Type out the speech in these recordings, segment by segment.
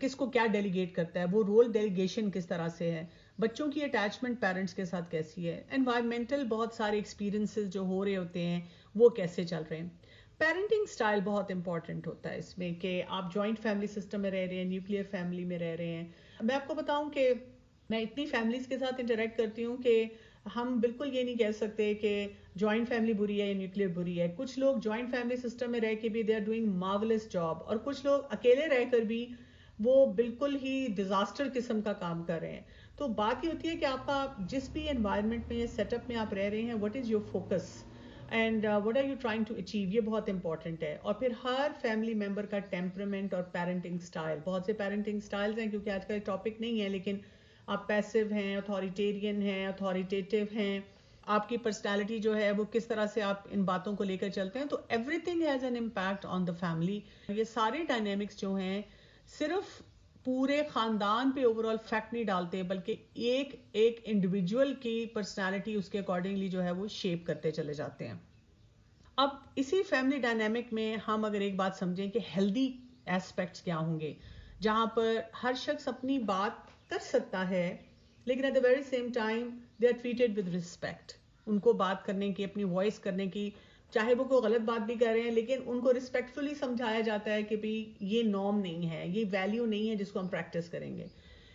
کس کو کیا ڈیلیگیٹ کرتا ہے, وہ رول ڈیلیگیشن کس طرح سے ہے, بچوں کی اٹیچمنٹ پیرنٹس کے ساتھ کیسی ہے, انوائرمنٹل بہت سارے ایکسپیرینسز جو ہو رہے ہوتے ہیں وہ کیسے چل رہے ہیں. پیرنٹنگ سٹائل بہت امپورٹنٹ ہوتا ہے اس میں کہ آپ جوائنٹ فیملی سسٹم میں رہ رہے ہیں, نیوکلیئر فیملی میں رہ رہے ہیں. میں آپ کو بتاؤں کہ میں اتنی فیملیز کے ساتھ انٹریکٹ کرتی ہوں کہ ہم بالکل یہ نہیں کہہ سکتے کہ جوائنٹ فیملی بری ہے یا نیوکلیئر بری ہے. کچھ لوگ جوائنٹ فیملی سسٹم میں رہ کے بھی they are doing marvellous job, اور کچھ لوگ اکیلے رہ کر بھی وہ بالکل ہی ڈیزاسٹر قسم کا کام کر رہے ہیں. تو بات یہ ہوتی ہے کہ آپ کا جس بھی انوائرمنٹ میں, سیٹ اپ میں آپ رہ رہے ہیں, what is your focus and what are you trying to achieve, یہ بہت امپورٹنٹ ہے. اور پھر ہر فیملی ممبر کا ٹیمپرامنٹ اور پیرنٹنگ سٹائل, بہت سے پیرنٹنگ سٹائلز ہیں کیونکہ آج کا ٹاپک نہیں ہے, لیکن آپ پیسو ہیں, اتھارٹیرین ہیں, اتھارٹیٹیو ہیں, آپ کی پرسنالٹی جو ہے وہ کس طرح سے آپ ان باتوں کو لے کر چلتے ہیں. تو every thing has an impact on the family. یہ سارے ڈائنامکس جو ہیں صرف پورے خاندان پہ اوور آل فیکٹ نہیں ڈالتے, بلکہ ایک ایک انڈیویجول کی پرسنالٹی اس کے اکارڈنگلی جو ہے وہ شیپ کرتے چلے جاتے ہیں. اب اسی فیملی ڈائنامک میں ہم اگر ایک بات سمجھیں کہ ہیلدی ایسپیکٹس کیا ہوں گے, جہاں پر ہر شخص اپنی بات کر سکتا ہے لیکن at the very same time they are treated with respect. ان کو بات کرنے کی, اپنی وائس کرنے کی, چاہے وہ کوئی غلط بات بھی کر رہے ہیں لیکن ان کو رسپیکٹفلی سمجھایا جاتا ہے کہ بھئی یہ نارم نہیں ہے, یہ ویلیو نہیں ہے جس کو ہم پریکٹس کریں گے.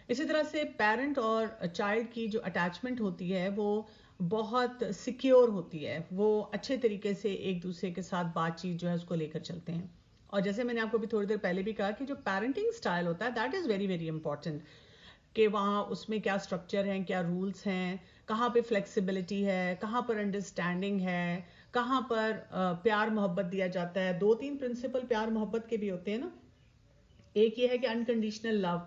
اسی طرح سے پیرنٹ اور چائلڈ کی جو اٹیچمنٹ ہوتی ہے وہ بہت سیکیور ہوتی ہے, وہ اچھے طریقے سے ایک دوسرے کے ساتھ بات چیت جو ہے اس کو لے کر چلتے ہیں. اور جیسے میں نے آپ کو بھی تھوڑی دیر پہلے بھی کہا کہ جو پیرنٹنگ سٹائل ہوتا ہے that is very very important, کہ وہاں اس میں کیا اسٹرکچر ہیں, کیا رولز ہیں, کہاں پہ فلیکسیبلٹی ہے, کہاں پر انڈرسٹینڈنگ ہے, کہاں پر پیار محبت دیا جاتا ہے. 2-3 پرنسپل پیار محبت کے بھی ہوتے ہیں نا. ایک یہ ہے کہ انکنڈیشنل لو,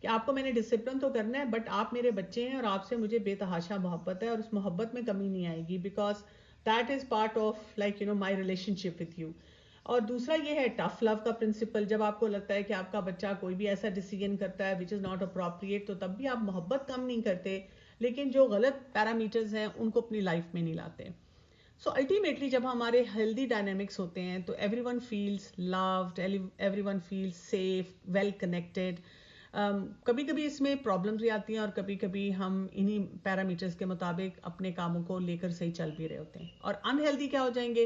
کہ آپ کو میں نے ڈسپلن تو کرنا ہے بٹ آپ میرے بچے ہیں اور آپ سے مجھے بے تحاشا محبت ہے اور اس محبت میں کمی نہیں آئے گی, because that is part of like my relation ship with you. اور دوسرا یہ ہے ٹف لو کا پرنسپل, جب آپ کو لگتا ہے کہ آپ کا بچہ کوئی بھی ایسا ڈیسیژن کرتا ہے وچ از ناٹ اپروپریٹ, تو تب بھی آپ محبت کم نہیں کرتے, لیکن جو غلط پیرامیٹرز ہیں ان کو اپنی لائف میں نہیں لاتے. سو الٹیمیٹلی جب ہمارے ہیلدی ڈائنامکس ہوتے ہیں تو everyone feels loved, everyone feels safe, well connected. کبھی کبھی اس میں پرابلمز بھی آتی ہیں اور کبھی کبھی ہم انہی پیرامیٹرز کے مطابق اپنے کاموں کو لے کر صحیح چل بھی رہے ہوتے ہیں. اور انہیلدی کیا ہو جائیں گے,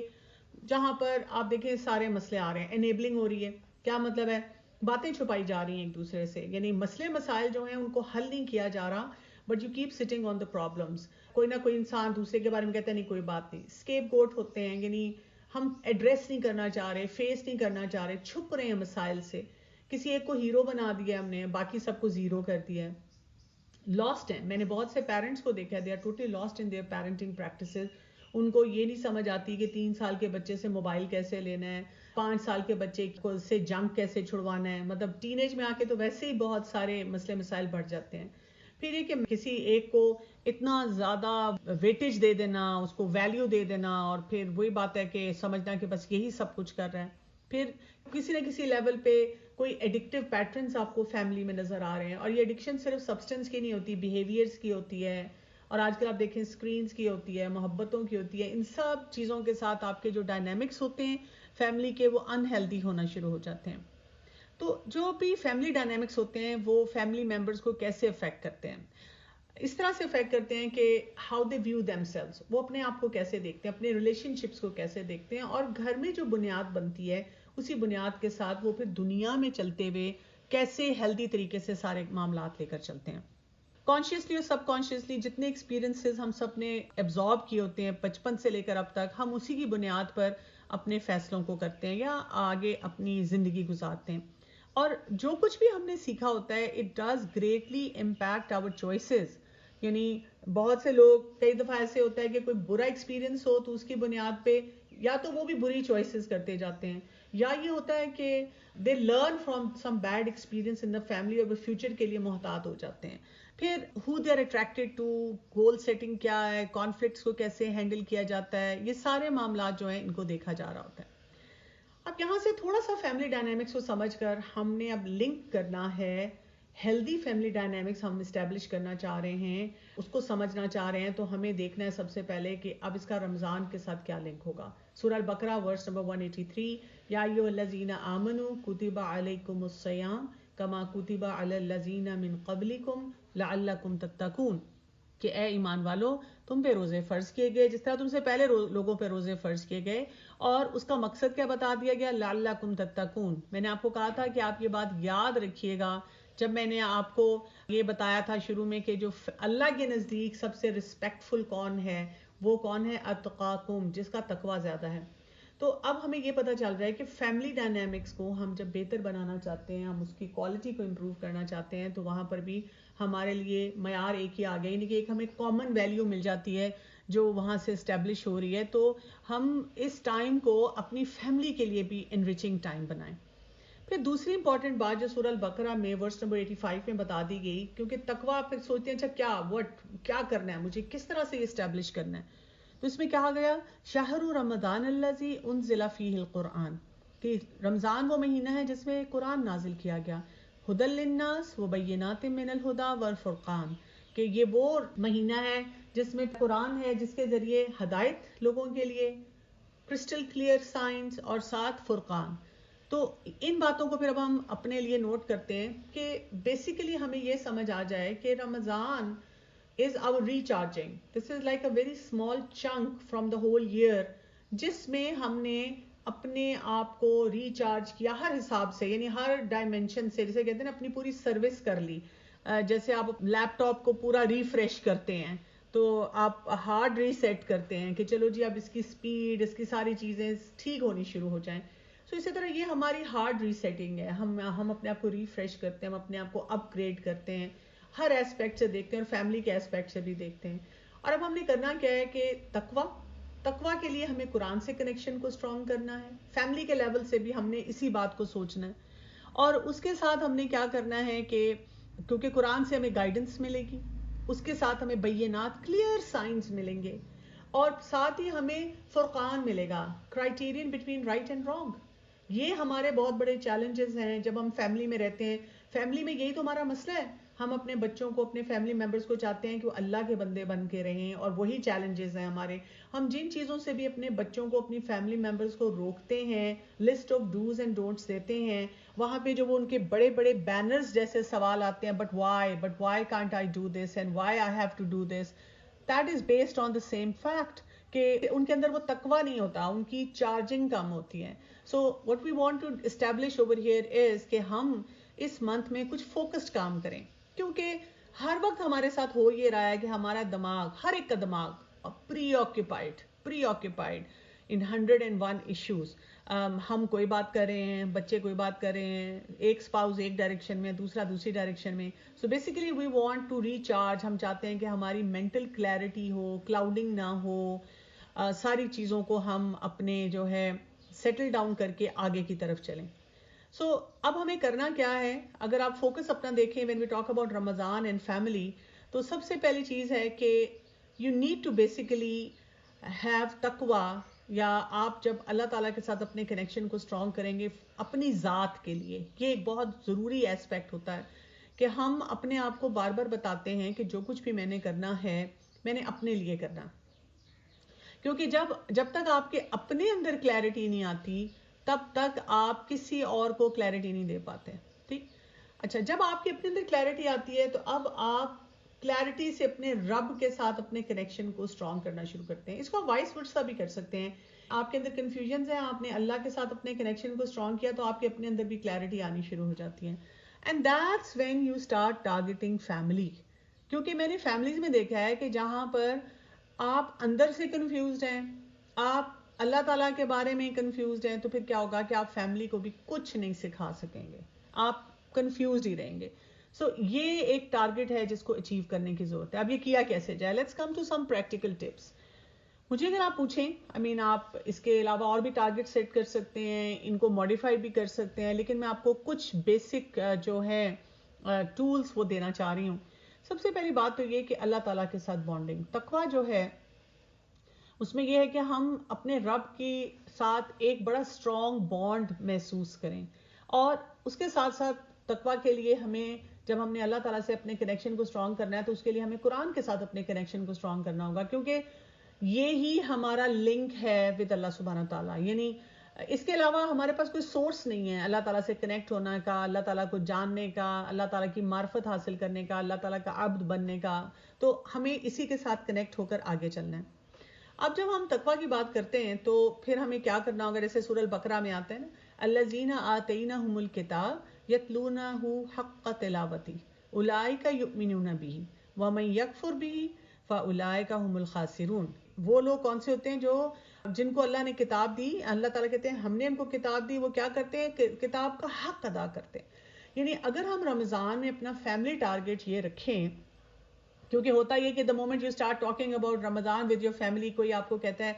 جہاں پر آپ دیکھیں سارے مسئلے آ رہے ہیں, انیبلنگ ہو رہی ہے. کیا مطلب ہے, باتیں چھپائی جا رہی ہیں ایک دوسرے سے, یعنی مسئلے مسائل جو ہیں ان کو حل نہیں کیا جا رہا, but you keep sitting on the problems. کوئی نہ کوئی انسان دوسرے کے بارے میں کہتا ہے نہیں کوئی بات نہیں, اسکیپ گوٹ ہوتے ہیں, یعنی ہم ایڈریس نہیں کرنا چاہ رہے, فیس نہیں کرنا چاہ رہے, چھپ رہے ہیں مسائل سے. کسی ایک کو ہیرو بنا دیا ہم نے, باقی سب کو زیرو کر دیا ہے. لاسٹ ہیں, میں نے بہت سے پیرنٹس کو دیکھا, they are totally lost in their parenting practices. ان کو یہ نہیں سمجھ آتی کہ 3 سال کے بچے سے موبائل کیسے لینا ہے, 5 سال کے بچے کو سے جنک کیسے چھڑوانا ہے. مطلب ٹین ایج میں آ کے تو ویسے ہی بہت سارے مسئلے مسائل بڑھ جاتے ہیں. پھر یہ کہ کسی ایک کو اتنا زیادہ ویٹیج دے دینا, اس کو ویلیو دے دینا, اور پھر وہی بات ہے کہ سمجھنا کہ بس یہی سب کچھ کر رہا ہے. پھر کسی نہ کسی لیول پہ کوئی ایڈکٹیو پیٹرنز آپ کو فیملی میں نظر آ رہے ہیں, اور یہ ایڈکشن صرف سبسٹنس کی نہیں ہوتی, بیہیویئرز کی ہوتی ہے, اور آج کل آپ دیکھیں اسکرینز کی ہوتی ہے, محبتوں کی ہوتی ہے. ان سب چیزوں کے ساتھ آپ کے جو ڈائنامکس ہوتے ہیں فیملی کے, وہ انہیلدی ہونا شروع ہو جاتے ہیں. تو جو بھی فیملی ڈائنامکس ہوتے ہیں وہ فیملی ممبرز کو کیسے افیکٹ کرتے ہیں, اس طرح سے افیکٹ کرتے ہیں کہ how they view themselves, وہ اپنے آپ کو کیسے دیکھتے ہیں, اپنے ریلیشن شپس کو کیسے دیکھتے ہیں, اور گھر میں جو بنیاد بنتی ہے اسی بنیاد کے ساتھ وہ پھر دنیا میں چلتے ہوئے کیسے ہیلدی طریقے سے سارے معاملات لے کر چلتے ہیں. کانشیسلی اور سب کانشیسلی جتنے ایکسپیرینسز ہم سب نے ایبزارب کیے ہوتے ہیں بچپن سے لے کر اب تک, ہم اسی کی بنیاد پر اپنے فیصلوں کو کرتے ہیں یا آگے اپنی زندگی گزارتے ہیں. اور جو کچھ بھی ہم نے سیکھا ہوتا ہے it does greatly impact our choices. یعنی بہت سے لوگ کئی دفعہ ایسے ہوتا ہے کہ کوئی برا ایکسپیرینس ہو تو اس کی بنیاد پہ یا تو وہ بھی بری چوائسیز کرتے جاتے ہیں, یا یہ ہوتا ہے کہ they learn from some bad experience in the family اور وہ فیوچر کے لیے محتاط ہو جاتے ہیں. پھر who they are attracted to, goal setting کیا ہے, کانفلکٹس کو کیسے ہینڈل کیا جاتا ہے, یہ سارے معاملات جو ہیں ان کو دیکھا جا رہا ہوتا ہے. اب یہاں سے تھوڑا سا فیملی ڈائنامکس کو سمجھ کر ہم نے اب لنک کرنا ہے, ہیلدی فیملی ڈائنامکس ہم اسٹیبلش کرنا چاہ رہے ہیں, اس کو سمجھنا چاہ رہے ہیں, تو ہمیں دیکھنا ہے سب سے پہلے کہ اب اس کا رمضان کے ساتھ کیا لنک ہوگا. سورہ البقرہ ورس نمبر 183, یا ایھا الذین آمنوا کتب علیکم الصیام کما کتب علی الذین من قبلکم لعلکم تتقون، کہ اے ایمان والو تم پہ روزے فرض کیے گئے جس طرح تم سے پہلے لوگوں پہ روزے فرض کیے گئے، اور اس کا مقصد کیا بتا دیا گیا، لعلکم تتقون۔ میں نے آپ کو کہا تھا کہ آپ یہ بات یاد رکھیے گا جب میں نے آپ کو یہ بتایا تھا شروع میں کہ جو اللہ کے نزدیک سب سے رسپیکٹفل کون ہے، وہ کون ہے، اتقاکم، جس کا تقوی زیادہ ہے۔ تو اب ہمیں یہ پتہ چل رہا ہے کہ فیملی ڈائنامکس کو ہم جب بہتر بنانا چاہتے ہیں، ہم اس کی کوالٹی کو امپروو کرنا چاہتے ہیں، تو وہاں پر بھی ہمارے لیے معیار ایک ہی آ گیا، یعنی کہ ایک ہمیں کامن ویلیو مل جاتی ہے جو وہاں سے اسٹیبلش ہو رہی ہے۔ تو ہم اس ٹائم کو اپنی فیملی کے لیے بھی انریچنگ ٹائم بنائیں۔ پھر دوسری امپورٹنٹ بات جو سورہ البقرہ میں ورس نمبر 85 میں بتا دی گئی، کیونکہ تقویٰ پھر سوچتے ہیں اچھا کیا کرنا ہے، مجھے کس طرح سے یہ اسٹیبلش کرنا ہے، تو اس میں کہا گیا شہر رمضان الذی انزل فیہ القرآن، کہ رمضان وہ مہینہ ہے جس میں قرآن نازل کیا گیا، ھدی للناس وبینات من الھدی والفرقان، کہ یہ وہ مہینہ ہے جس میں قرآن ہے جس کے ذریعے ہدایت لوگوں کے لیے، کرسٹل کلیئر سائنس، اور ساتھ فرقان۔ تو ان باتوں کو پھر اب ہم اپنے لیے نوٹ کرتے ہیں کہ بیسیکلی ہمیں یہ سمجھ آ جائے کہ رمضان is our recharging. This is like a very small chunk from the whole year جس میں ہم نے اپنے آپ کو ریچارج کیا ہر حساب سے، یعنی ہر ڈائمینشن سے، جسے کہتے ہیں نا اپنی پوری سروس کر لی۔ جیسے آپ لیپ ٹاپ کو پورا ریفریش کرتے ہیں تو آپ ہارڈ ریسیٹ کرتے ہیں کہ چلو جی اب اس کی سپیڈ، اس کی ساری چیزیں ٹھیک ہونی شروع ہو جائیں۔ سو اسی طرح یہ ہماری ہارڈ ریسیٹنگ ہے، ہم اپنے آپ کو ریفریش کرتے ہیں، ہم اپنے آپ کو اپ گریڈ کرتے ہیں، ہر ایسپیکٹ سے دیکھتے ہیں اور فیملی کے ایسپیکٹ سے بھی دیکھتے ہیں۔ اور اب ہم نے کرنا کیا ہے کہ تقویٰ کے لیے ہمیں قرآن سے کنیکشن کو اسٹرانگ کرنا ہے، فیملی کے لیول سے بھی ہم نے اسی بات کو سوچنا ہے، اور اس کے ساتھ ہم نے کیا کرنا ہے کہ کیونکہ قرآن سے ہمیں گائیڈنس ملے گی، اس کے ساتھ ہمیں بینات، کلیئر سائنس ملیں گے، اور ساتھ ہی ہمیں فرقان ملے گا، criterion between right and wrong. یہ ہمارے بہت بڑے چیلنجز ہیں جب ہم فیملی میں رہتے ہیں۔ فیملی میں یہی تو ہمارا مسئلہ ہے، ہم اپنے بچوں کو، اپنے فیملی ممبرس کو چاہتے ہیں کہ وہ اللہ کے بندے بن کے رہیں، اور وہی چیلنجز ہیں ہمارے۔ ہم جن چیزوں سے بھی اپنے بچوں کو، اپنی فیملی ممبرس کو روکتے ہیں، list of dos and don'ts دیتے ہیں، وہاں پہ جو وہ ان کے بڑے بڑے بینرز جیسے سوال آتے ہیں، but why can't I do this and why I have to do this, that is based on the same fact کہ ان کے اندر وہ تقویٰ نہیں ہوتا، ان کی چارجنگ کم ہوتی ہے۔ So what we want to establish over here is کہ ہم اس منتھ میں کچھ فوکسڈ کام کریں، کیونکہ ہر وقت ہمارے ساتھ ہو یہ رہا ہے کہ ہمارا دماغ، ہر ایک کا دماغ پری آکیپائڈ ان 101 ایشوز۔ ہم کوئی بات کر رہے ہیں، بچے کوئی بات کر رہے ہیں، ایک اسپاؤز ایک ڈائریکشن میں، دوسرا دوسری ڈائریکشن میں۔ So basically we want to recharge, ہم چاہتے ہیں کہ ہماری مینٹل کلیئرٹی ہو، کلاؤڈنگ نہ ہو، ساری چیزوں کو ہم اپنے جو ہے سیٹل ڈاؤن کر کے آگے کی طرف چلیں۔ سو اب ہمیں کرنا کیا ہے، اگر آپ فوکس اپنا دیکھیں when we talk about Ramadan and family, تو سب سے پہلی چیز ہے کہ you need to basically have تقویٰ، یا آپ جب اللہ تعالیٰ کے ساتھ اپنے کنیکشن کو اسٹرانگ کریں گے اپنی ذات کے لیے، یہ ایک بہت ضروری ایسپیکٹ ہوتا ہے کہ ہم اپنے آپ کو بار بار بتاتے ہیں کہ جو کچھ بھی میں نے کرنا ہے میں نے اپنے لیے کرنا، کیونکہ جب تک آپ کے اپنے اندر کلیئرٹی نہیں آتی تب تک آپ کسی اور کو کلیئرٹی نہیں دے پاتے، ٹھیک؟ اچھا، جب آپ کے اپنے اندر کلیئرٹی آتی ہے تو اب آپ کلیئرٹی سے اپنے رب کے ساتھ اپنے کنیکشن کو اسٹرانگ کرنا شروع کرتے ہیں۔ اس کو وائس ورسا بھی کر سکتے ہیں، آپ کے اندر کنفیوژنز ہیں، آپ نے اللہ کے ساتھ اپنے کنیکشن کو اسٹرانگ کیا تو آپ کے اپنے اندر بھی کلیئرٹی آنی شروع ہو جاتی ہے، and that's when you start targeting family. کیونکہ میں نے فیملیز میں دیکھا ہے کہ جہاں پر آپ اندر سے کنفیوزڈ ہیں، آپ اللہ تعالیٰ کے بارے میں کنفیوزڈ ہیں، تو پھر کیا ہوگا کہ آپ فیملی کو بھی کچھ نہیں سکھا سکیں گے، آپ کنفیوزڈ ہی رہیں گے۔ سو یہ ایک ٹارگٹ ہے جس کو اچیو کرنے کی ضرورت ہے۔ اب یہ کیا کیسے جائے؟ Let's come to some practical tips. مجھے اگر آپ پوچھیں، آپ اس کے علاوہ اور بھی ٹارگٹ سیٹ کر سکتے ہیں، ان کو ماڈیفائی بھی کر سکتے ہیں، لیکن میں آپ کو کچھ بیسک جو ہے ٹولز وہ دینا چاہ رہی ہوں۔ سب سے پہلی بات تو یہ کہ اللہ تعالیٰ کے ساتھ بانڈنگ، تقویٰ جو ہے اس میں یہ ہے کہ ہم اپنے رب کے ساتھ ایک بڑا اسٹرانگ بانڈ محسوس کریں، اور اس کے ساتھ ساتھ تقویٰ کے لیے جب ہم نے اللہ تعالیٰ سے اپنے کنیکشن کو اسٹرانگ کرنا ہے تو اس کے لیے ہمیں قرآن کے ساتھ اپنے کنیکشن کو اسٹرانگ کرنا ہوگا، کیونکہ یہی ہمارا لنک ہے ود اللہ سبحانہ تعالیٰ۔ یعنی اس کے علاوہ ہمارے پاس کوئی سورس نہیں ہے اللہ تعالیٰ سے کنیکٹ ہونے کا، اللہ تعالیٰ کو جاننے کا، اللہ تعالیٰ کی معرفت حاصل کرنے کا، اللہ تعالیٰ کا عبد بننے کا. تو ہمیں اسی کے ساتھ کنیکٹ ہو کر آگے چلنا ہے. اب جب ہم تقویٰ کی بات کرتے ہیں تو پھر ہمیں کیا کرنا ہوگا؟ جیسے سورہ البقرہ میں آتا ہے نا، الذین آتیناہم الکتاب یتلونہ حق تلاوتہ اولئک یؤمنون بہ ومن یکفر بہ فاولئک هم الخاسرون. وہ لوگ کون سے ہوتے ہیں جو جن کو اللہ نے کتاب دی؟ اللہ تعالیٰ کہتے ہیں ہم نے ان کو کتاب دی، وہ کیا کرتے ہیں؟ کتاب کا حق ادا کرتے ہیں. یعنی اگر ہم رمضان میں اپنا فیملی ٹارگٹ یہ رکھیں، کیونکہ ہوتا یہ کہ the moment you start talking about Ramzan with your family, کوئی آپ کو کہتا ہے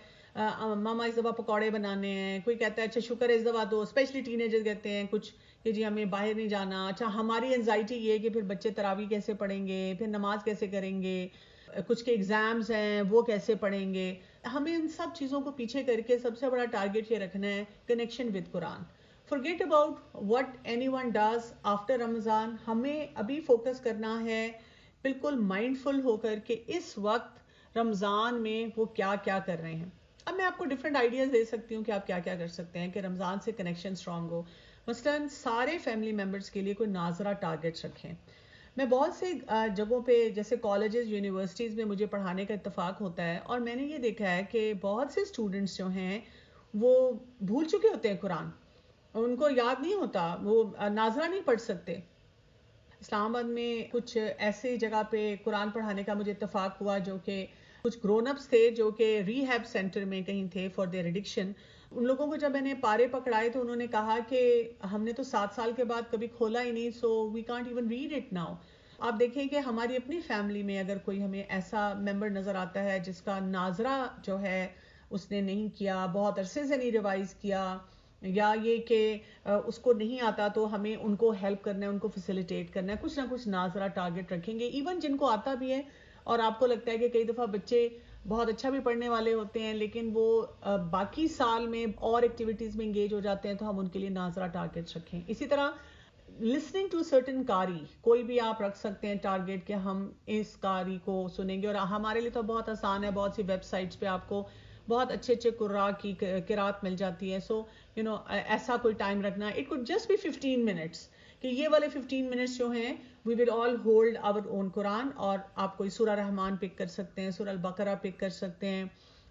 ماما اس دفعہ پکوڑے بنانے ہیں، کوئی کہتا ہے اچھا شکر ہے اس دفعہ تو اسپیشلی ٹین ایجر کہتے ہیں کچھ کہ جی ہمیں باہر نہیں جانا. اچھا ہماری انزائٹی یہ ہے کہ پھر بچے تراویح کیسے پڑھیں گے، پھر نماز کیسے کریں گے، کچھ کے ایگزامز ہیں وہ کیسے پڑھیں گے. ہمیں ان سب چیزوں کو پیچھے کر کے سب سے بڑا ٹارگٹ یہ رکھنا ہے connection with Quran. forget about what anyone does after رمضان. ہمیں ابھی فوکس کرنا ہے بالکل مائنڈ فل ہو کر کہ اس وقت رمضان میں وہ کیا کیا کر رہے ہیں. اب میں آپ کو ڈفرینٹ آئیڈیاز دے سکتی ہوں کہ آپ کیا کیا کر سکتے ہیں کہ رمضان سے کنیکشن اسٹرانگ ہو. مثلاً سارے فیملی ممبرس کے لیے کوئی ناظرہ ٹارگٹس رکھیں. میں بہت سے جگہوں پہ جیسے کالجز یونیورسٹیز میں مجھے پڑھانے کا اتفاق ہوتا ہے اور میں نے یہ دیکھا ہے کہ بہت سے اسٹوڈنٹس جو ہیں وہ بھول چکے ہوتے ہیں قرآن، ان کو یاد نہیں ہوتا، وہ ناظرہ نہیں پڑھ سکتے. اسلام آباد میں کچھ ایسے جگہ پہ قرآن پڑھانے کا مجھے اتفاق ہوا جو کہ کچھ گرون اپس تھے جو کہ ری ہیب سینٹر میں کہیں تھے فار دیئر ایڈکشن. ان لوگوں کو جب میں نے پارے پکڑائے تو انہوں نے کہا کہ ہم نے تو 7 سال کے بعد کبھی کھولا ہی نہیں، so we can't even read it now. آپ دیکھیں کہ ہماری اپنی فیملی میں اگر کوئی ہمیں ایسا ممبر نظر آتا ہے جس کا ناظرہ جو ہے اس نے نہیں کیا، بہت عرصے سے نہیں ریوائز کیا، یا یہ کہ اس کو نہیں آتا، تو ہمیں ان کو ہیلپ کرنا ہے، ان کو فیسیلیٹیٹ کرنا ہے. کچھ نہ کچھ ناظرہ ٹارگٹ رکھیں گے. ایون جن کو آتا بھی ہے اور آپ کو لگتا ہے کہ کئی دفعہ بچے بہت اچھا بھی پڑھنے والے ہوتے ہیں لیکن وہ باقی سال میں اور ایکٹیویٹیز میں انگیج ہو جاتے ہیں، تو ہم ان کے لیے ناظرہ ٹارگٹس رکھیں. اسی طرح لسننگ ٹو سرٹن قاری، کوئی بھی آپ رکھ سکتے ہیں ٹارگٹ کہ ہم اس قاری کو سنیں گے. اور ہمارے لیے تو بہت آسان ہے، بہت سی ویب سائٹس پہ آپ کو بہت اچھے اچھے قراء کی قرات مل جاتی ہے. سو ایسا کوئی ٹائم رکھنا. It could just be 15 minutes کہ یہ والے 15 منٹس جو ہیں وی ول آل ہولڈ آور اون قرآن. اور آپ کوئی سورہ رحمان پک کر سکتے ہیں، سورہ البقرہ پک کر سکتے ہیں،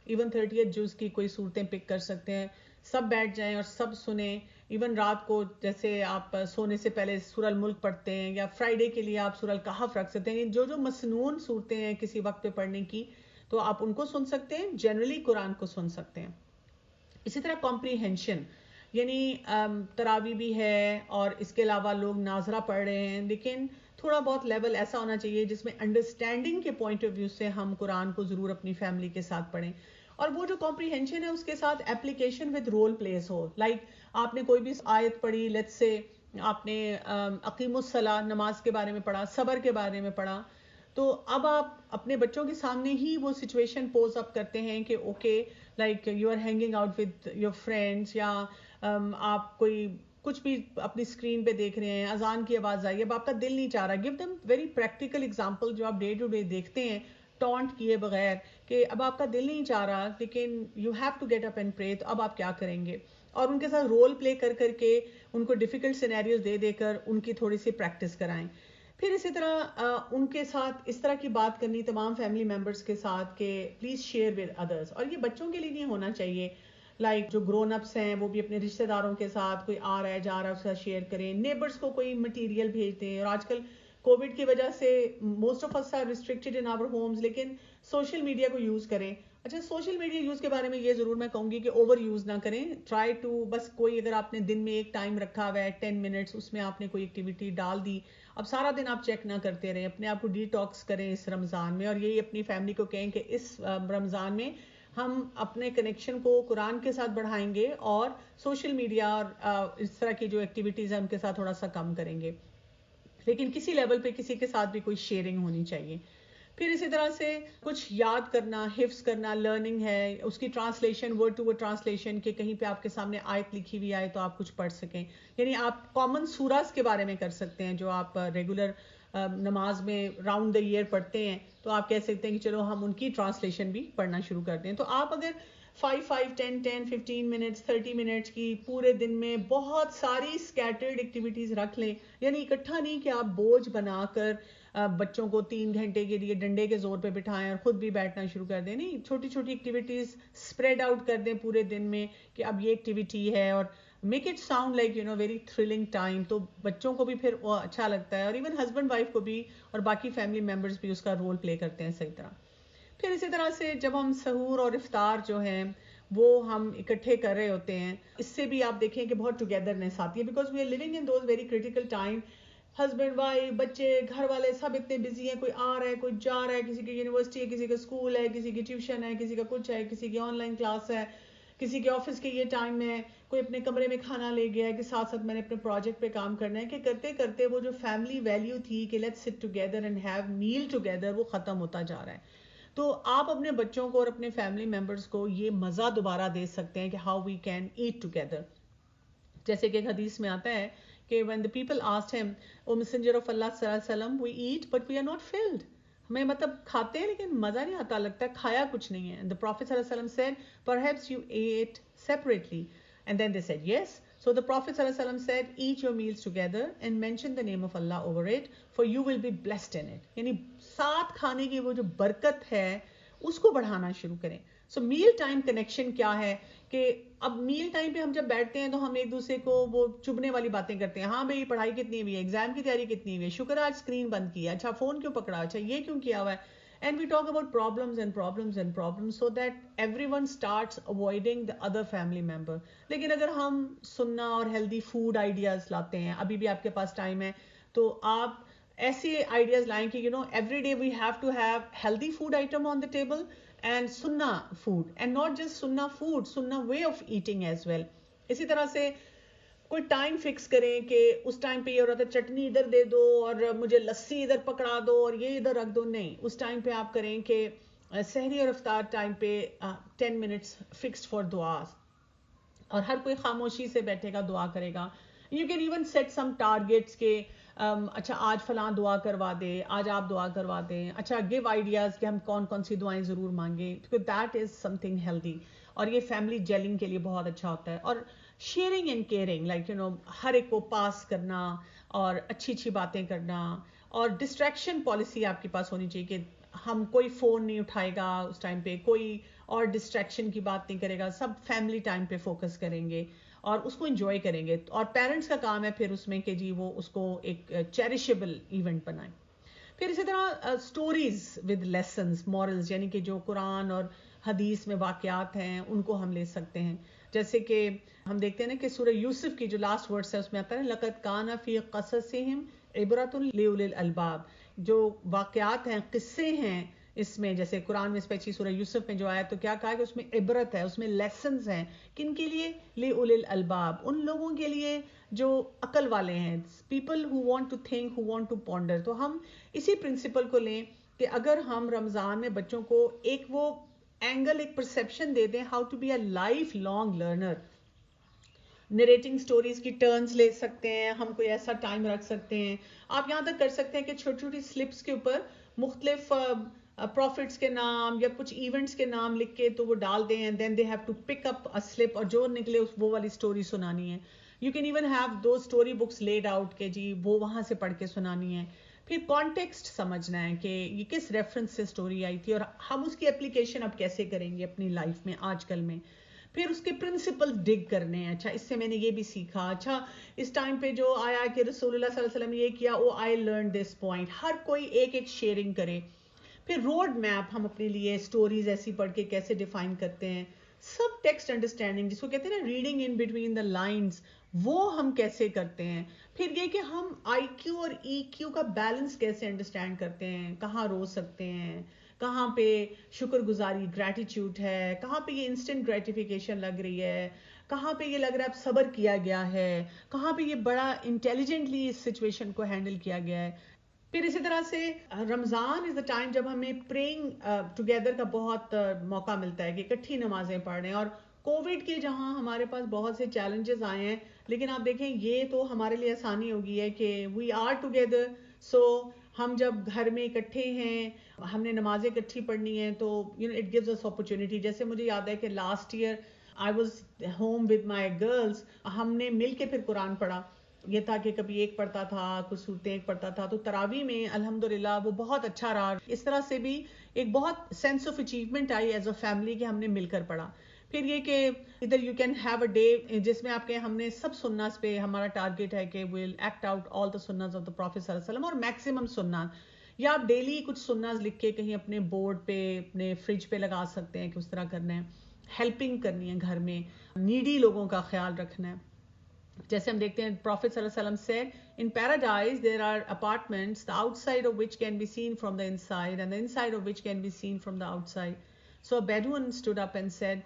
ایون 30 جز کی کوئی صورتیں پک کر سکتے ہیں. سب بیٹھ جائیں اور سب سنیں. ایون رات کو جیسے آپ سونے سے پہلے سورہ الملک پڑھتے ہیں، یا فرائیڈے کے لیے آپ سورہ الکہف رکھ سکتے ہیں. جو مسنون صورتیں ہیں کسی وقت پہ پڑھنے کی تو آپ ان کو سن سکتے ہیں، جنرلی قرآن کو سن سکتے ہیں. اسی طرح کمپریہنشن، یعنی تراویح بھی ہے اور اس کے علاوہ لوگ ناظرہ پڑھ رہے ہیں، لیکن تھوڑا بہت لیول ایسا ہونا چاہیے جس میں انڈرسٹینڈنگ کے پوائنٹ آف ویو سے ہم قرآن کو ضرور اپنی فیملی کے ساتھ پڑھیں. اور وہ جو کمپریہنشن ہے اس کے ساتھ اپلیکیشن ود رول پلیز ہو. لائک آپ نے کوئی بھی آیت پڑھی، لیٹس سے آپ نے اقیم الصلاۃ نماز کے بارے میں پڑھا، صبر کے بارے میں پڑھا، تو اب آپ اپنے بچوں کے سامنے ہی وہ سچویشن پوز اپ کرتے ہیں کہ okay like you are hanging out with your friends, یا آپ کوئی کچھ بھی اپنی اسکرین پہ دیکھ رہے ہیں، اذان کی آواز آئی، اب آپ کا دل نہیں چاہ رہا. Give them very practical example جو آپ ڈے ٹو ڈے دیکھتے ہیں ٹونٹ کیے بغیر، کہ اب آپ کا دل نہیں چاہ رہا لیکن you have to get up and pray, تو اب آپ کیا کریں گے. اور ان کے ساتھ رول پلے کر کر کے ان کو ڈیفیکلٹ سینیریوز دے دے کر ان کی تھوڑی سی پریکٹس کرائیں. پھر اسی طرح ان کے ساتھ اس طرح کی بات کرنی تمام فیملی ممبرس کے ساتھ کہ پلیز شیئر ود ادرس. اور یہ بچوں کے لیے نہیں ہونا چاہیے، لائک جو گرون اپس ہیں وہ بھی اپنے رشتہ داروں کے ساتھ کوئی آ رہا ہے جا رہا ہے اس کے ساتھ شیئر کریں. نیبرس کو کوئی مٹیریل بھیج دیں. اور آج کل کووڈ کی وجہ سے most of us are restricted in our homes, لیکن سوشل میڈیا کو یوز کریں. اچھا سوشل میڈیا یوز کے بارے میں یہ ضرور میں کہوں گی کہ اوور یوز نہ کریں. ٹرائی ٹو بس کوئی اگر آپ نے دن میں ایک ٹائم رکھا ہوا ہے 10 منٹس، اس میں آپ نے کوئی ایکٹیویٹی ڈال دی، اب سارا دن آپ چیک نہ کرتے رہیں، اپنے آپ کو ڈی ٹاکس کریں اس رمضان میں. اور یہی اپنی فیملی کو کہیں کہ اس رمضان میں ہم اپنے کنیکشن کو قرآن کے ساتھ بڑھائیں گے اور سوشل میڈیا اور اس طرح کی جو ایکٹیویٹیز ہیں ان کے ساتھ تھوڑا سا کم کریں گے، لیکن کسی لیول پہ کسی کے ساتھ بھی کوئی شیئرنگ ہونی چاہیے. پھر اسی طرح سے کچھ یاد کرنا، حفظ کرنا، لرننگ ہے، اس کی translation, word to word translation, کہ کہیں پہ آپ کے سامنے آیت لکھی ہوئی آئے تو آپ کچھ پڑھ سکیں. یعنی آپ کامن سوراز کے بارے میں کر سکتے ہیں جو آپ ریگولر نماز میں راؤنڈ دا ایئر پڑھتے ہیں، تو آپ کہہ سکتے ہیں کہ چلو ہم ان کی ٹرانسلیشن بھی پڑھنا شروع کر دیں. تو آپ اگر 10 15 منٹس 30 منٹس کی پورے دن میں بہت ساری اسکیٹرڈ ایکٹیویٹیز رکھ لیں. یعنی اکٹھا نہیں کہ آپ بوجھ بنا کر بچوں کو 3 گھنٹے کے لیے ڈنڈے کے زور پہ بٹھائیں اور خود بھی بیٹھنا شروع کر دیں. نہیں, چھوٹی چھوٹی ایکٹیویٹیز اسپریڈ آؤٹ کر دیں پورے دن میں کہ اب یہ ایکٹیویٹی ہے, اور make it sound like very thrilling time. تو بچوں کو بھی پھر اچھا لگتا ہے, اور ایون ہسبینڈ وائف کو بھی, اور باقی فیملی ممبرس بھی اس کا رول پلے کرتے ہیں صحیح طرح. پھر اسی طرح سے جب ہم سحور اور افطار جو ہیں وہ ہم اکٹھے کر رہے ہوتے ہیں, اس سے بھی آپ دیکھیں کہ بہت ٹوگیدرنیس آتی ہے, because we are living in those very critical time. Husband wife بچے گھر والے سب اتنے بزی ہیں, کوئی آ رہا ہے کوئی جا رہا ہے, کسی کی یونیورسٹی ہے, کسی کا اسکول ہے, کسی کی ٹیوشن ہے, کسی کا کچھ ہے, کسی کی آن لائن کلاس ہے, کسی کے آفس کے یہ ٹائم ہے, کوئی اپنے کمرے میں کھانا لے گیا ہے کہ ساتھ ساتھ میں نے اپنے پروجیکٹ پہ کام کرنا ہے, کہ کرتے کرتے وہ جو فیملی ویلیو تھی کہ let's sit together and have meal together, وہ ختم ہوتا جا رہا ہے. تو آپ اپنے بچوں کو اور اپنے فیملی ممبرس کو یہ مزہ دوبارہ دے سکتے ہیں کہ how we can eat together. جیسے کہ ایک حدیث میں آتا ہے کہ when the people asked him, O messenger of Allah صلی اللہ علیہ وسلم, we eat but we are not filled. ہمیں مطلب کھاتے ہیں لیکن مزہ نہیں آتا, لگتا ہے کھایا کچھ نہیں ہے. The Prophet صلی اللہ علیہ وسلم said, perhaps you ate separately. And then they said yes. So the Prophet صلی اللہ علیہ وسلم said, eat your meals together and mention the name of Allah over it, for you will be blessed in it. یعنی ساتھ کھانے کی وہ جو برکت ہے اس کو بڑھانا شروع کریں. سو میل ٹائم کنیکشن کیا ہے کہ اب میل ٹائم پہ ہم جب بیٹھتے ہیں تو ہم ایک دوسرے کو وہ چبھنے والی باتیں کرتے ہیں. ہاں بھائی پڑھائی کتنی ہوئی ہے, ایگزام کی تیاری کتنی ہوئی ہے, شکر آج اسکرین بند کیا, اچھا فون کیوں پکڑا, اچھا یہ کیوں کیا ہوا ہے. And we talk about problems and problems and problems so that everyone starts avoiding the other family member. لیکن اگر ہم سننا اور ہیلدی فوڈ آئیڈیاز لاتے ہیں, ابھی بھی آپ کے پاس ٹائم ہے تو آپ ایسے آئیڈیاز لائیں کہ every day we have to have healthy food item on the table and سننا فوڈ, اینڈ ناٹ جسٹ سننا فوڈ, سننا way of eating as well. اسی طرح سے کوئی ٹائم فکس کریں کہ اس ٹائم پہ یہ ہو رہا تھا چٹنی ادھر دے دو اور مجھے لسی ادھر پکڑا دو اور یہ ادھر رکھ دو. نہیں, اس ٹائم پہ آپ کریں کہ سحری اور افطار ٹائم پہ 10 منٹس فکسڈ فار دعاز, اور ہر کوئی خاموشی سے بیٹھے گا, دعا کرے گا. You can even set some targets کہ اچھا آج فلاں دعا کروا دے, آج آپ دعا کروا دیں, اچھا گیو آئیڈیاز کہ ہم کون کون سی دعائیں ضرور مانگیں, کیونکہ that is some thing healthy, اور یہ فیملی جیلنگ کے لیے بہت اچھا ہوتا ہے. اور شیئرنگ اینڈ کیئرنگ لائک ہر ایک کو پاس کرنا اور اچھی اچھی باتیں کرنا, اور ڈسٹریکشن پالیسی آپ کے پاس ہونی چاہیے کہ ہم کوئی فون نہیں اٹھائے گا اس ٹائم پہ, کوئی اور ڈسٹریکشن کی بات نہیں کرے گا, سب فیملی ٹائم پہ فوکس کریں گے اور اس کو انجوائے کریں گے. اور پیرنٹس کا کام ہے پھر اس میں کہ جی وہ اس کو ایک چیریشیبل ایونٹ بنائیں. پھر اسی طرح سٹوریز ود لیسنز, مورلز, یعنی کہ جو قرآن اور حدیث میں واقعات ہیں ان کو ہم لے سکتے ہیں. جیسے کہ ہم دیکھتے ہیں نا کہ سورہ یوسف کی جو لاسٹ ورڈز ہے اس میں آتا ہے لقد کان فی قصصہم عبرۃ لأولی الالباب, جو واقعات ہیں, قصے ہیں اس میں, جیسے قرآن میں اسپیشلی سورہ یوسف میں جو آیا تو کیا کہا کہ اس میں عبرت ہے, اس میں لیسنز ہیں. کن کے لیے؟ لأولی الالباب, ان لوگوں کے لیے جو عقل والے ہیں, people who want to think, who want to ponder. تو ہم اسی پرنسپل کو لیں کہ اگر ہم رمضان میں بچوں کو ایک وہ اینگل, ایک پرسیپشن دے دیں how to be a lifelong learner. Narrating stories کی ٹرنز لے سکتے ہیں ہم, کوئی ایسا ٹائم رکھ سکتے ہیں. آپ یہاں تک کر سکتے ہیں کہ چھوٹی چھوٹی سلپس کے اوپر مختلف پروفٹس کے نام یا کچھ ایونٹس کے نام لکھ کے تو وہ ڈال دیں, and then they have to pick up a slip, اور جو نکلے وہ والی سٹوری سنانی ہے. You can even have two story books laid out کہ جی وہ وہاں سے پڑھ کے سنانی ہے. پھر کانٹیکسٹ سمجھنا ہے کہ یہ کس ریفرنس سے اسٹوری آئی تھی اور ہم اس کی اپلیکیشن اب کیسے کریں گے اپنی لائف میں آج کل میں. پھر اس کے پرنسپل ڈگ کرنے ہیں, اچھا اس سے میں نے یہ بھی سیکھا, اچھا اس ٹائم پہ جو آیا کہ رسول اللہ صلی اللہ علیہ وسلم نے یہ کیا, او آئی لرن دس پوائنٹ. ہر کوئی ایک ایک شیئرنگ کرے. پھر روڈ میپ ہم اپنے لیے اسٹوریز ایسی پڑھ کے کیسے ڈیفائن کرتے ہیں. سب ٹیکسٹ انڈرسٹینڈنگ جس کو کہتے ہیں نا reading in between the lines, وہ ہم کیسے کرتے ہیں. پھر یہ کہ ہم آئی کیو اور ای کیو کا بیلنس کیسے انڈرسٹینڈ کرتے ہیں, کہاں رو سکتے ہیں, کہاں پہ شکر گزاری گریٹیٹیوڈ ہے, کہاں پہ یہ انسٹنٹ گریٹیفیکیشن لگ رہی ہے, کہاں پہ یہ لگ رہا ہے اب صبر کیا گیا ہے, کہاں پہ یہ بڑا انٹیلیجنٹلی اس سچویشن کو ہینڈل کیا گیا ہے. پھر اسی طرح سے رمضان از دا ٹائم جب ہمیں پریئنگ ٹوگیدر کا بہت موقع ملتا ہے کہ اکٹھی نمازیں پڑھ رہے ہیں. اور کووڈ کے جہاں ہمارے پاس بہت سے چیلنجز آئے ہیں, لیکن آپ دیکھیں یہ تو ہمارے لیے آسانی ہو گئی ہے کہ وی آر ٹوگیدر. سو ہم جب گھر میں اکٹھے ہیں, ہم نے نمازیں اکٹھی پڑھنی ہیں, تو اٹ گیوز اس اپرچونٹی. جیسے مجھے یاد ہے کہ last year I was home with my girls, ہم نے مل کے پھر قرآن پڑھا. یہ تھا کہ کبھی ایک پڑھتا تھا, کچھ صورتیں ایک پڑھتا تھا, تو تراویح میں الحمدللہ وہ بہت اچھا رہا. اس طرح سے بھی ایک بہت sense of achievement I as a family کہ ہم نے مل کر پڑھا. پھر یہ کہ ادھر you can have a day جس میں آپ کے ہم نے سب سنت پہ ہمارا ٹارگیٹ ہے کہ ویل ایکٹ آؤٹ آل دا سنت آف دا پروفیٹ صلی اللہ علیہ وسلم, اور میکسیمم سنت, یا آپ ڈیلی کچھ سنت لکھ کے کہیں اپنے بورڈ پہ اپنے فریج پہ لگا سکتے ہیں کہ اس طرح کرنا ہے. ہیلپنگ کرنی ہے گھر میں, نیڈی لوگوں کا خیال رکھنا ہے. جیسے ہم دیکھتے ہیں پروفیٹ صلی اللہ علیہ وسلم said in paradise there are apartments the outside of which can be seen from the inside and the inside of which can be seen from the outside. So a Bedouin stood up and said,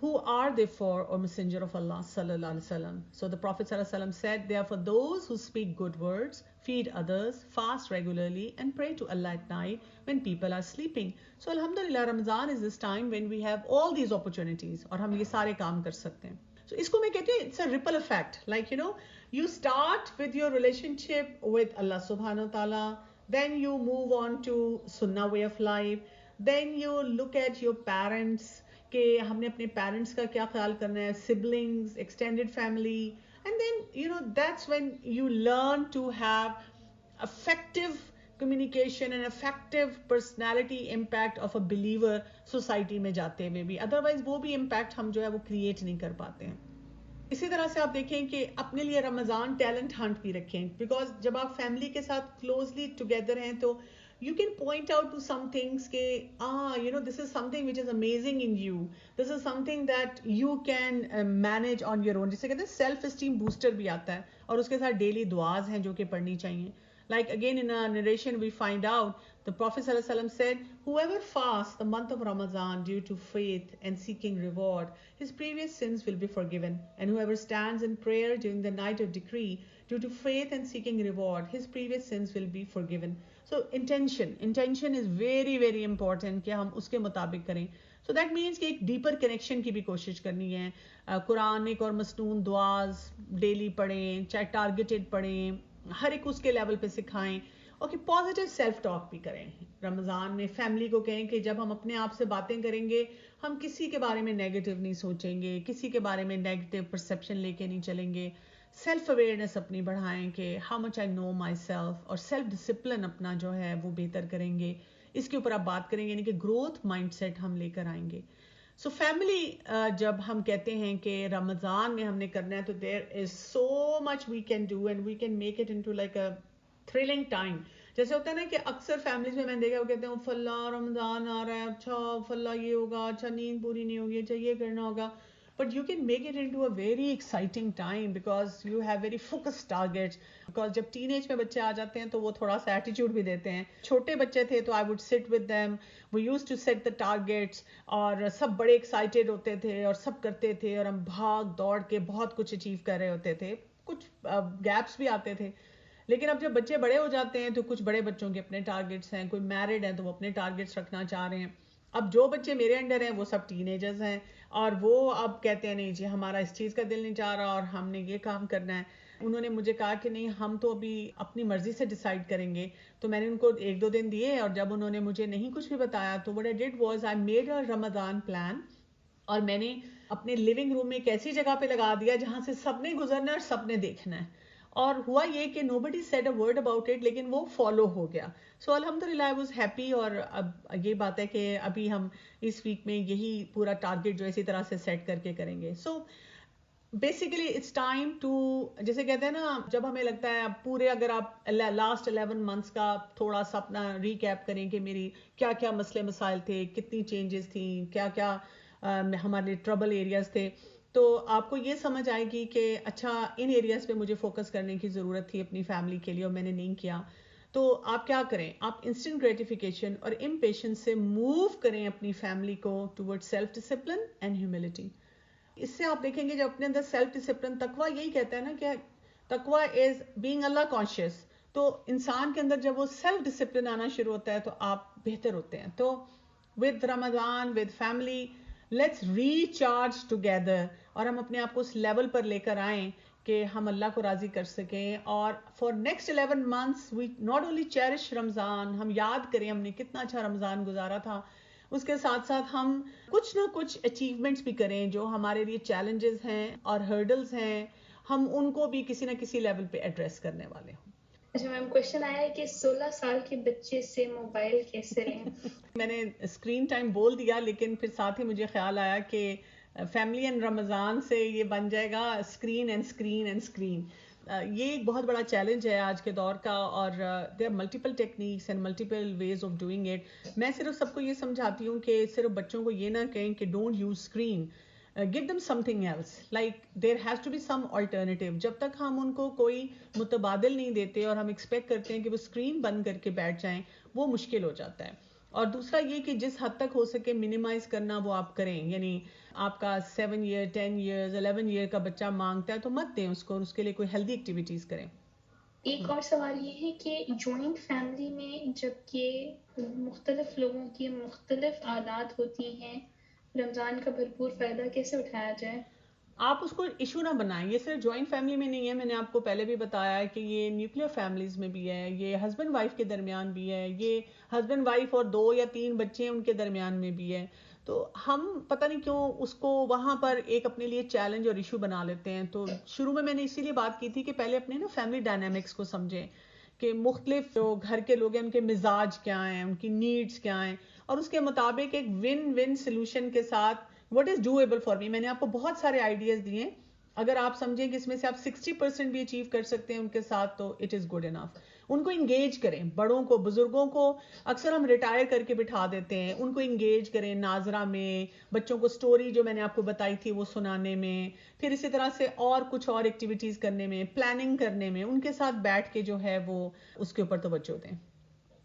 who are they for, O Messenger of Allah sallallahu alaihi wasallam? So the Prophet sallallahu alaihi wasallam said, they are for those who speak good words, feed others, fast regularly and pray to Allah at night when people are sleeping. So alhamdulillah Ramadan is this time when we have all these opportunities اور ہم یہ سارے کام کر سکتے ہیں. So اس کو میں کہتی ہوں it's a ripple effect, like you start with your relationship with Allah subhanahu wa ta'ala, then you move on to sunnah way of life, then you look at your parents کہ ہم نے اپنے parents کا کیا خیال کرنا ہے, siblings, extended family, and then that's when you learn to have effective communication and effective personality impact of a believer society میں جاتے ہوئے بھی. ادروائز وہ بھی امپیکٹ ہم جو ہے وہ کریٹ نہیں کر پاتے ہیں. اسی طرح سے آپ دیکھیں کہ اپنے لیے رمضان ٹیلنٹ ہنٹ بھی رکھیں, بیکاز جب آپ فیملی کے ساتھ کلوزلی ٹوگیدر ہیں تو you can point out to some things کہ this is something which is amazing in you, this is something that you can manage on your own. جسے کہتے ہیں سیلف اسٹیم بوسٹر بھی آتا ہے, اور اس کے ساتھ ڈیلی دعاز ہیں جو کہ پڑھنی چاہیے. Like again in a narration we find out the Prophet sallallahu alaihi wasallam said, whoever fasts the month of Ramadan due to faith and seeking reward, his previous sins will be forgiven, and whoever stands in prayer during the night of decree due to faith and seeking reward, his previous sins will be forgiven. So intention is very very important کہ ہم اس کے مطابق کریں. So that means کہ ایک deeper connection کی بھی کوشش کرنی ہے. قرآن اور مسنون دعاز ڈیلی پڑھیں, چاہے ٹارگیٹڈ پڑھیں, ہر ایک اس کے لیول پہ سکھائیں. اوکے, پازیٹیو سیلف ٹاک بھی کریں. رمضان میں فیملی کو کہیں کہ جب ہم اپنے آپ سے باتیں کریں گے ہم کسی کے بارے میں نیگیٹو نہیں سوچیں گے, کسی کے بارے میں نیگیٹو پرسیپشن لے کے نہیں چلیں گے. سیلف اویئرنیس اپنی بڑھائیں کہ how much I know myself, اور سیلف ڈسپلن اپنا جو ہے وہ بہتر کریں گے. اس کے اوپر آپ بات کریں گے, یعنی کہ گروتھ مائنڈ سیٹ ہم لے کر آئیں گے. سو فیملی جب ہم کہتے ہیں کہ رمضان میں ہم نے کرنا ہے تو there is so much we can do and we can make it into like a thrilling time. جیسے ہوتا ہے نا کہ اکثر فیملیز میں نے دیکھا وہ کہتے ہیں فلاں رمضان آ رہا ہے, اچھا فلاں یہ ہوگا, اچھا نیند پوری نہیں ہوگی, اچھا یہ کرنا ہوگا. But you can make it into a very exciting time because you have very focused targets. Because جب teenage میں بچے آ جاتے ہیں تو وہ تھوڑا سا ایٹیٹیوڈ بھی دیتے ہیں. چھوٹے بچے تھے تو I would sit with them. We used to set the targets اور سب بڑے ایکسائٹیڈ ہوتے تھے اور سب کرتے تھے اور ہم بھاگ دوڑ کے بہت کچھ اچیو کر رہے ہوتے تھے. کچھ گیپس بھی آتے تھے. لیکن اب جب بچے بڑے ہو جاتے ہیں تو کچھ بڑے بچوں کے اپنے ٹارگیٹس ہیں, کوئی میرڈ ہیں تو وہ اپنے ٹارگیٹس رکھنا چاہ رہے ہیں. اب جو بچے میرے انڈر ہیں وہ سب ٹین ایجرز ہیں اور وہ اب کہتے ہیں نہیں جی ہمارا اس چیز کا دل نہیں چاہ رہا اور ہم نے یہ کام کرنا ہے. انہوں نے مجھے کہا کہ نہیں ہم تو ابھی اپنی مرضی سے ڈیسائیڈ کریں گے. تو میں نے ان کو 1-2 دن دیے اور جب انہوں نے مجھے نہیں کچھ بھی بتایا تو what I did was I made a Ramadan plan اور میں نے اپنے لیونگ روم میں ایک ایسی جگہ پہ لگا دیا جہاں سے سب نے گزرنا ہے اور سب نے دیکھنا ہے. اور ہوا یہ کہ nobody said a word about it لیکن وہ فالو ہو گیا. سو الحمدللہ I was happy. اور اب یہ بات ہے کہ ابھی ہم اس ویک میں یہی پورا ٹارگیٹ جو اسی طرح سے سیٹ کر کے کریں گے. So basically it's time to, جیسے کہتے ہیں نا جب ہمیں لگتا ہے پورے اگر آپ لاسٹ 11 months کا تھوڑا سا اپنا ریکیپ کریں کہ میری کیا کیا مسئلے مسائل تھے, کتنی چینجز تھیں, کیا کیا ہمارے ٹربل ایریاز تھے, تو آپ کو یہ سمجھ آئے گی کہ اچھا ان ایریاز پہ مجھے فوکس کرنے کی ضرورت تھی اپنی فیملی کے لیے اور میں نے نہیں کیا. تو آپ کیا کریں, آپ انسٹنٹ گریٹیفیکیشن اور امپیشنس سے موو کریں اپنی فیملی کو toward self discipline and humility. اس سے آپ دیکھیں گے جب اپنے اندر سیلف ڈسپلن, تقویٰ یہی کہتا ہے نا کہ تقویٰ از بینگ اللہ کانشیس. تو انسان کے اندر جب وہ سیلف ڈسپلن آنا شروع ہوتا ہے تو آپ بہتر ہوتے ہیں. تو with Ramzan with family let's recharge together اور ہم اپنے آپ کو اس لیول پر لے کر آئیں کہ ہم اللہ کو راضی کر سکیں. اور for next 11 months we not only cherish Ramadan, ہم یاد کریں ہم نے کتنا اچھا رمضان گزارا تھا, اس کے ساتھ ساتھ ہم کچھ نہ کچھ اچیومنٹس بھی کریں جو ہمارے لیے چیلنجز ہیں اور ہرڈلز ہیں, ہم ان کو بھی کسی نہ کسی لیول پہ ایڈریس کرنے والے ہوں. اچھا میم, کوشچن آیا ہے کہ 16 سال کے بچے سے موبائل کیسے لیں؟ میں نے اسکرین ٹائم بول دیا, لیکن پھر ساتھ ہی مجھے خیال آیا کہ فیملی اینڈ رمضان سے یہ بن جائے گا screen and screen and screen. یہ ایک بہت بڑا چیلنج ہے آج کے دور کا, اور there are multiple techniques and multiple ways of doing it. میں صرف سب کو یہ سمجھاتی ہوں کہ صرف بچوں کو یہ نہ کہیں کہ don't use screen, give them something else, like there has to be some alternative. جب تک ہم ان کو کوئی متبادل نہیں دیتے اور ہم ایکسپیکٹ کرتے ہیں کہ وہ اسکرین بند کر کے بیٹھ جائیں, وہ مشکل ہو جاتا ہے. اور دوسرا یہ کہ جس حد تک ہو سکے منیمائز کرنا وہ آپ کریں, یعنی آپ کا 7 year 10 years 11 year کا بچہ مانگتا ہے تو مت دیں اس کو, اور اس کے لیے کوئی ہیلدی ایکٹیویٹیز کریں. ایک اور سوال یہ ہے کہ جوائنٹ فیملی میں جب کہ مختلف لوگوں کی مختلف عادات ہوتی ہیں, رمضان کا بھرپور فائدہ کیسے اٹھایا جائے؟ آپ اس کو ایشو نہ بنائیں. یہ صرف جوائنٹ فیملی میں نہیں ہے, میں نے آپ کو پہلے بھی بتایا ہے کہ یہ نیوکلیر فیملیز میں بھی ہے, یہ ہسبینڈ وائف کے درمیان بھی ہے, یہ ہسبینڈ وائف اور 2 یا 3 بچے ان کے درمیان میں بھی ہے. تو ہم پتہ نہیں کیوں اس کو وہاں پر ایک اپنے لیے چیلنج اور ایشو بنا لیتے ہیں. تو شروع میں نے اسی لیے بات کی تھی کہ پہلے اپنے نا فیملی ڈائنامکس کو سمجھیں کہ مختلف جو گھر کے لوگ ہیں ان کے مزاج کیا ہیں, ان کی نیڈز کیا ہیں, اور اس کے مطابق ایک ون ون سلوشن کے ساتھ what is doable for me. میں نے آپ کو بہت سارے آئیڈیاز دیے, اگر آپ سمجھیں کہ اس میں سے آپ 60% بھی اچیو کر سکتے ہیں ان کے ساتھ تو اٹ از گڈ انف. ان کو انگیج کریں, بڑوں کو بزرگوں کو اکثر ہم ریٹائر کر کے بٹھا دیتے ہیں, ان کو انگیج کریں ناظرہ میں, بچوں کو سٹوری جو میں نے آپ کو بتائی تھی وہ سنانے میں, پھر اسی طرح سے اور کچھ اور ایکٹیویٹیز کرنے میں, پلاننگ کرنے میں, ان کے ساتھ بیٹھ کے جو ہے وہ اس کے اوپر توجہ دیں.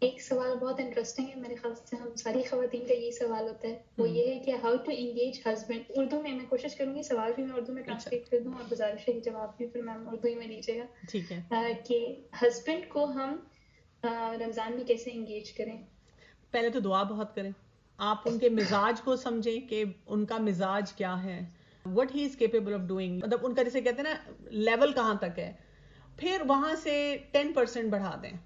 ایک سوال بہت انٹرسٹنگ ہے, میرے خیال سے ہم ساری خواتین کا یہی سوال ہوتا ہے, وہ یہ ہے کہ how to engage husband. Urdu میں کوشش کروں گی سوال بھی میں اردو میں ٹرانسلیٹ کر دوں, اور گزارش ہے جواب بھی پھر میم اردو ہی میں دیجیے گا. ٹھیک ہے. کہ ہسبینڈ کو ہم رمضان میں کیسے انگیج کریں؟ پہلے تو دعا بہت کریں, آپ ان کے مزاج کو سمجھیں کہ ان کا مزاج کیا ہے, what he is capable of doing, مطلب ان کا جیسے کہتے ہیں نا لیول کہاں تک ہے, پھر وہاں سے 10% بڑھا دیں.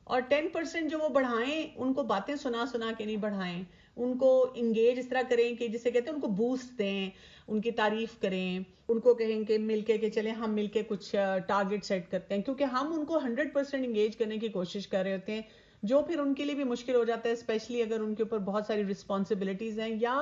اور 10% جو وہ بڑھائیں ان کو باتیں سنا سنا کے نہیں بڑھائیں, ان کو انگیج اس طرح کریں کہ جسے کہتے ہیں ان کو بوسٹ دیں, ان کی تعریف کریں, ان کو کہیں کہ مل کے چلیں ہم مل کے کچھ ٹارگٹ سیٹ کرتے ہیں, کیونکہ ہم ان کو 100% انگیج کرنے کی کوشش کر رہے ہوتے ہیں, جو پھر ان کے لیے بھی مشکل ہو جاتا ہے, اسپیشلی اگر ان کے اوپر بہت ساری رسپانسبلٹیز ہیں یا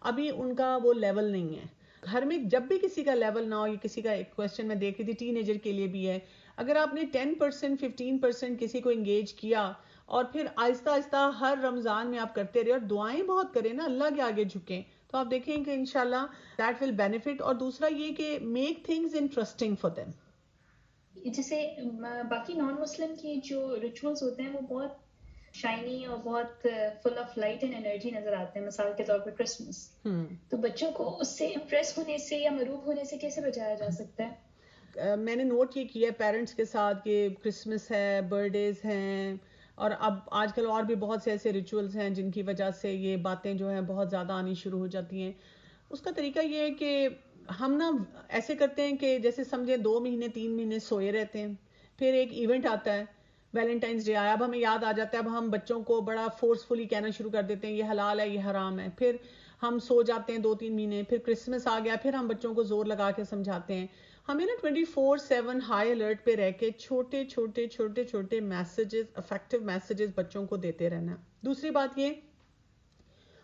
ابھی ان کا وہ لیول نہیں ہے. گھر میں جب بھی کسی کا لیول نہ ہو, یہ کسی کا ایک کوشچن میں دیکھ رہی تھی ٹین ایجر کے لیے بھی ہے, اگر آپ نے 10% 15% کسی کو انگیج کیا اور پھر آہستہ آہستہ ہر رمضان میں آپ کرتے رہے اور دعائیں بہت کریں نا, اللہ کے آگے جھکیں, تو آپ دیکھیں کہ انشاءاللہ دیٹ ول بینیفٹ. اور دوسرا یہ کہ make things interesting for them. جیسے باقی نان مسلم کی جو ریچولز ہوتے ہیں وہ بہت شائنی اور بہت full of light and energy نظر آتے ہیں, مثال کے طور پر کرسمس. تو بچوں کو اس سے امپریس ہونے سے یا مروب ہونے سے کیسے بچایا جا سکتا ہے؟ میں نے نوٹ یہ کیا ہے پیرنٹس کے ساتھ کہ کرسمس ہے, برتھ ڈیز ہیں, اور اب آج کل اور بھی بہت سے ایسے ریچولز ہیں جن کی وجہ سے یہ باتیں جو ہیں بہت زیادہ آنی شروع ہو جاتی ہیں. اس کا طریقہ یہ ہے کہ ہم نا ایسے کرتے ہیں کہ جیسے سمجھیں 2 مہینے 3 مہینے سوئے رہتے ہیں, پھر ایک ایونٹ آتا ہے, ویلنٹائنس ڈے آیا, اب ہمیں یاد آ جاتا ہے, اب ہم بچوں کو بڑا فورسفلی کہنا شروع کر دیتے ہیں یہ حلال ہے یہ حرام ہے, پھر ہم سو جاتے ہیں 2-3 مہینے, پھر کرسمس آ گیا, پھر ہم بچوں کو زور لگا کے سمجھاتے ہیں. ہمیں نا 24/7 ہائی الرٹ پہ رہ کے چھوٹے چھوٹے چھوٹے چھوٹے میسیجز, افیکٹو میسیجز بچوں کو دیتے رہنا. دوسری بات یہ,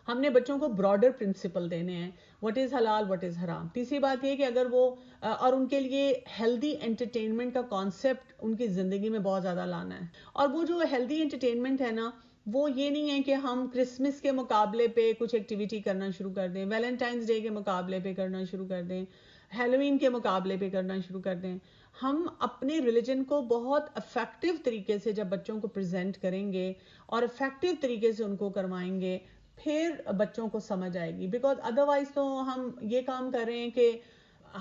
ہم نے بچوں کو براڈر پرنسپل دینے ہیں, what is حلال what is حرام. تیسری بات یہ کہ اگر وہ اور ان کے لیے ہیلدی انٹرٹینمنٹ کا کانسیپٹ ان کی زندگی میں بہت زیادہ لانا ہے. اور وہ جو ہیلدی انٹرٹینمنٹ ہے نا, وہ یہ نہیں ہے کہ ہم کرسمس کے مقابلے پہ کچھ ایکٹیویٹی کرنا شروع کر دیں, ویلنٹائنس ڈے کے مقابلے پہ کرنا شروع کر دیں, ہیلوئین کے مقابلے پہ کرنا شروع کر دیں. ہم اپنے ریلیجن کو بہت افیکٹو طریقے سے جب بچوں کو پریزنٹ کریں گے اور افیکٹو طریقے سے ان کو کروائیں گے, پھر بچوں کو سمجھ آئے گی. بیکاز ادروائز تو ہم یہ کام کر رہے ہیں کہ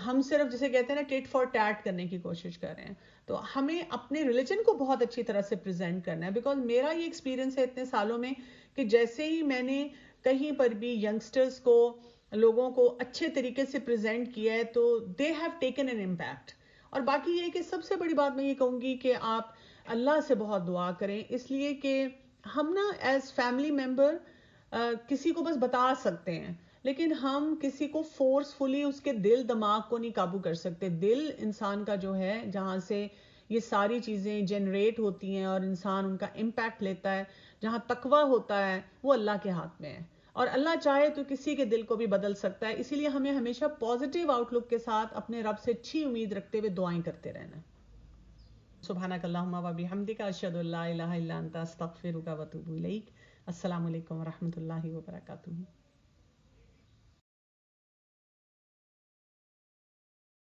ہم صرف جسے کہتے ہیں نا ٹیٹ فار ٹیٹ کرنے کی کوشش کر رہے ہیں. تو ہمیں اپنے ریلیجن کو بہت اچھی طرح سے پریزنٹ کرنا ہے. بیکاز میرا یہ ایکسپیرینس ہے اتنے سالوں میں کہ جیسے ہی میں نے کہیں پر بھی ینگسٹرز کو, لوگوں کو اچھے طریقے سے پریزنٹ کیا ہے تو they have taken an impact. اور باقی یہ کہ سب سے بڑی بات میں یہ کہوں گی کہ آپ اللہ سے بہت دعا کریں، اس لیے کہ ہم نا ایز فیملی ممبر کسی کو بس بتا سکتے ہیں، لیکن ہم کسی کو فورسفلی اس کے دل دماغ کو نہیں قابو کر سکتے. دل انسان کا جو ہے جہاں سے یہ ساری چیزیں جنریٹ ہوتی ہیں اور انسان ان کا امپیکٹ لیتا ہے، جہاں تقویٰ ہوتا ہے، وہ اللہ کے ہاتھ میں ہے، اور اللہ چاہے تو کسی کے دل کو بھی بدل سکتا ہے. اسی لیے ہمیں ہمیشہ پازیٹیو آؤٹ لک کے ساتھ اپنے رب سے اچھی امید رکھتے ہوئے دعائیں کرتے رہنا. سبحانک اللہم و بحمدک، اشہد ان لا الہ الا انت، استغفرک و اتوب الیک. السلام علیکم ورحمۃ اللہ وبرکاتہ.